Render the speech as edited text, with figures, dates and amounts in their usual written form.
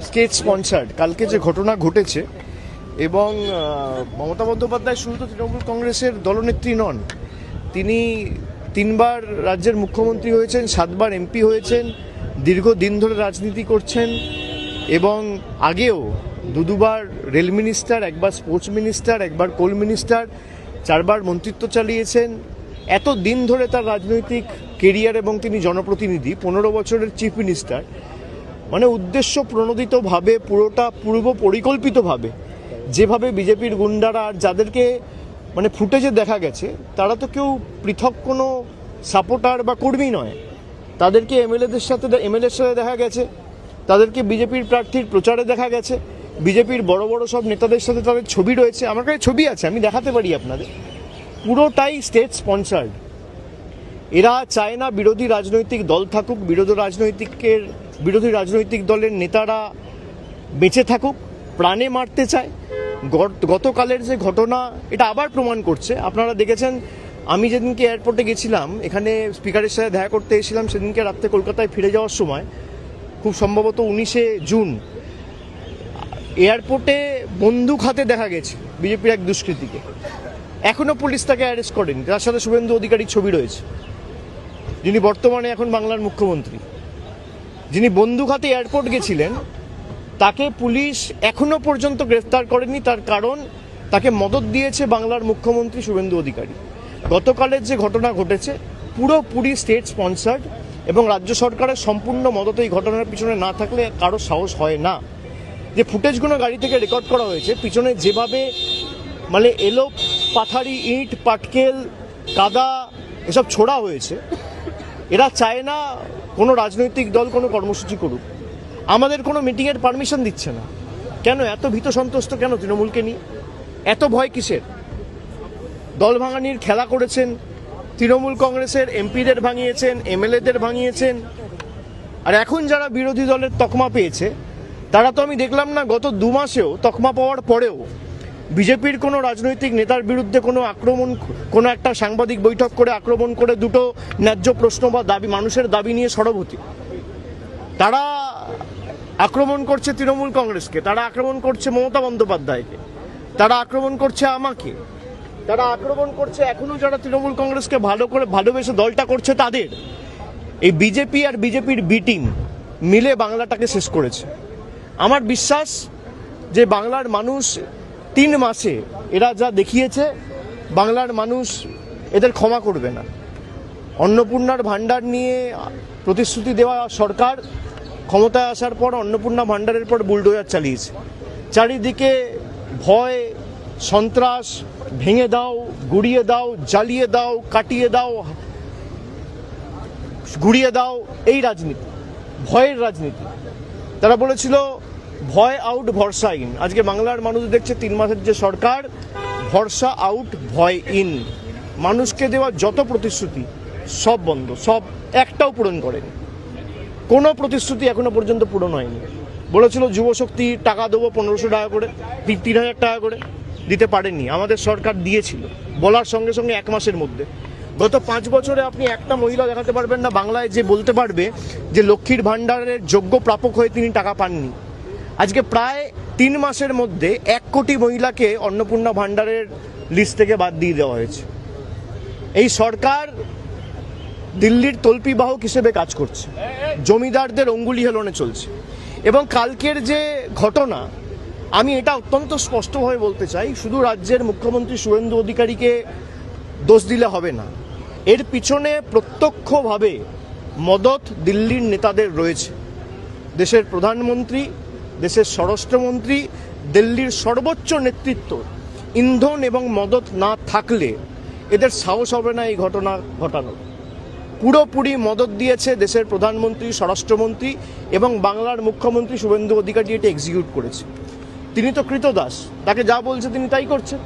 State sponsored কালকে যে ঘটনা ঘটেছে এবং মমতা বন্দ্যোপাধ্যায় শুধু তো তৃণমূল কংগ্রেসের দলনেত্রী নন, তিনি 3বার রাজ্যের মুখ্যমন্ত্রী হয়েছেন, 7বার এমপি হয়েছেন, দীর্ঘদিন ধরে রাজনীতি করছেন এবং আগেও দুবার রেল মিনিস্টার, একবার স্পোর্টস মিনিস্টার, একবার কোল মিনিস্টার, 4বার মন্ত্রিত্ব চালিয়েছেন। এত দিন ধরে তার রাজনৈতিক কেরিয়ার এবং তিনি জনপ্রতিনিধি, 15 বছরের চিফ মিনিস্টার, মানে উদ্দেশ্য প্রণোদিতভাবে পুরোটা পূর্ব পরিকল্পিতভাবে যেভাবে বিজেপির গুন্ডারা আর যাদেরকে মানে ফুটেজে দেখা গেছে তারা তো কেউ পৃথক কোনো সাপোর্টার বা কর্মী নয়, তাদেরকে এমএলএর সাথে দেখা গেছে, তাদেরকে বিজেপির প্রার্থীর প্রচারে দেখা গেছে, বিজেপির বড় বড় সব নেতাদের সাথে তাদের ছবি রয়েছে, আমার কাছে ছবি আছে, আমি দেখাতে পারি আপনাদের। পুরোটাই স্টেট স্পন্সার্ড। এরা চায় না বিরোধী রাজনৈতিক দল থাকুক, বিরোধী রাজনৈতিক দলের নেতারা বেঁচে থাকুক, প্রাণে মারতে চায়। গতকালের যে ঘটনা এটা আবার প্রমাণ করছে। আপনারা দেখেছেন, আমি যেদিনকে এয়ারপোর্টে গেছিলাম, এখানে স্পিকারের সাথে দেখা করতে এসেছিলাম, সেদিনকে রাত্রে কলকাতায় ফিরে যাওয়ার সময়, খুব সম্ভবত 19শে জুন, এয়ারপোর্টে বন্দুক হাতে দেখা গেছে বিজেপির এক দুষ্কৃতীকে। এখনও পুলিশ তাকে অ্যারেস্ট করেনি। তার সাথে শুভেন্দু অধিকারীর ছবি রয়েছে, যিনি বর্তমানে এখন বাংলার মুখ্যমন্ত্রী। যিনি বন্দুক হাতে এয়ারপোর্ট গেছিলেন তাকে পুলিশ এখনো পর্যন্ত গ্রেফতার করেনি, তার কারণ তাকে মদত দিয়েছে বাংলার মুখ্যমন্ত্রী শুভেন্দু অধিকারী। গতকালের যে ঘটনা ঘটেছে পুরোপুরি স্টেট স্পন্সার্ড এবং রাজ্য সরকারের সম্পূর্ণ মদত এই ঘটনার পিছনে না থাকলে কারো সাহস হয় না। যে ফুটেজগুলো গাড়ি থেকে রেকর্ড করা হয়েছে, পিছনে যেভাবে মানে এলো পাথারি, ইট, পাটকেল, কাদা এসব ছোড়া হয়েছে, এরা চায় না কোনো রাজনৈতিক দল কোনো কর্মসূচি করুক। আমাদের কোনো মিটিংয়ের পারমিশন দিচ্ছে না। কেন এত ভীত সন্ত্রস্ত কেন তৃণমূলকে নিয়ে? এত ভয় কিসের? দল ভাঙানির খেলা করেছেন, তৃণমূল কংগ্রেসের এমপিদের ভাঙিয়েছেন, এমএলএদের ভাঙিয়েছেন, আর এখন যারা বিরোধী দলের তকমা পেয়েছে তারা তো আমি দেখলাম না গত 2 মাসেও তকমা পাওয়ার পরেও বিজেপির কোনো রাজনৈতিক নেতার বিরুদ্ধে কোনো আক্রমণ, কোনো একটা সাংবাদিক বৈঠক করে আক্রমণ করে দুটো ন্যায্য প্রশ্ন বা দাবি, মানুষের দাবি নিয়ে সরব হতে। তারা আক্রমণ করছে তৃণমূল কংগ্রেসকে, তারা আক্রমণ করছে মমতা বন্দ্যোপাধ্যায়কে, তারা আক্রমণ করছে আমাকে, তারা আক্রমণ করছে এখনো যারা তৃণমূল কংগ্রেসকে ভালোবেসে দলটা করছে তাদের। এই বিজেপি আর বিজেপির বি টিম মিলে বাংলাটাকে শেষ করেছে। আমার বিশ্বাস যে বাংলার মানুষ 3 মাসে এরা যা দেখিয়েছে, বাংলার মানুষ এদের ক্ষমা করবে না। অন্নপূর্ণার ভাণ্ডার নিয়ে প্রতিশ্রুতি দেওয়া সরকার ক্ষমতায় আসার পর অন্নপূর্ণা ভাণ্ডারের পর বুলডোজার চালিয়েছে। চারিদিকে ভয়, সন্ত্রাস, ভেঙে দাও, গুড়িয়ে দাও, জ্বালিয়ে দাও, কাটিয়ে দাও, গুড়িয়ে দাও, এই রাজনীতি, ভয়ের রাজনীতি। তারা বলেছিল ভয় আউট ভরসা ইন। আজকে বাংলার মানুষ দেখছে 3 মাসের যে সরকার, ভরসা আউট ভয় ইন। মানুষকে দেওয়া যত প্রতিশ্রুতি সব বন্ধ, সব একটাও পূরণ করেনি। কোনো প্রতিশ্রুতি এখনো পর্যন্ত পূরণ হয়নি। বলেছিল যুবশক্তি টাকা দেবো 1500 টাকা করে, 3000 টাকা করে, দিতে পারেননি। আমাদের সরকার দিয়েছিল বলার সঙ্গে সঙ্গে 1 মাসের মধ্যে। গত 5 বছরে আপনি একটা মহিলা দেখাতে পারবেন না বাংলায় যে বলতে পারবে যে লক্ষ্মীর ভাণ্ডারের যোগ্য প্রাপক হয়ে তিনি টাকা পাননি। আজকে প্রায় 3 মাসের মধ্যে 1 কোটি মহিলাকে অন্নপূর্ণা ভাণ্ডারের লিস্ট থেকে বাদ দিয়ে দেওয়া হয়েছে। এই সরকার দিল্লির তল্পিবাহক হিসেবে কাজ করছে, জমিদারদের অঙ্গুলি হেলনে চলছে। এবং কালকের যে ঘটনা, আমি এটা অত্যন্ত স্পষ্টভাবে বলতে চাই, শুধু রাজ্যের মুখ্যমন্ত্রী শুভেন্দু অধিকারীকে দোষ দিলে হবে না। এর পিছনে প্রত্যক্ষভাবে মদত দিল্লির নেতাদের রয়েছে। দেশের প্রধানমন্ত্রী, দেশের স্বরাষ্ট্রমন্ত্রী, দিল্লির সর্বোচ্চ নেতৃত্ব ইন্ধন এবং মদত না থাকলে এদের সাহস হবে না এই ঘটনা ঘটানোর। পুরোপুরি মদত দিয়েছে দেশের প্রধানমন্ত্রী, স্বরাষ্ট্রমন্ত্রী এবং বাংলার মুখ্যমন্ত্রী শুভেন্দু অধিকারী এটা এক্সিকিউট করেছে। তিনি তো কৃতদাস, তাকে যা বলছে তিনি তাই করছেন।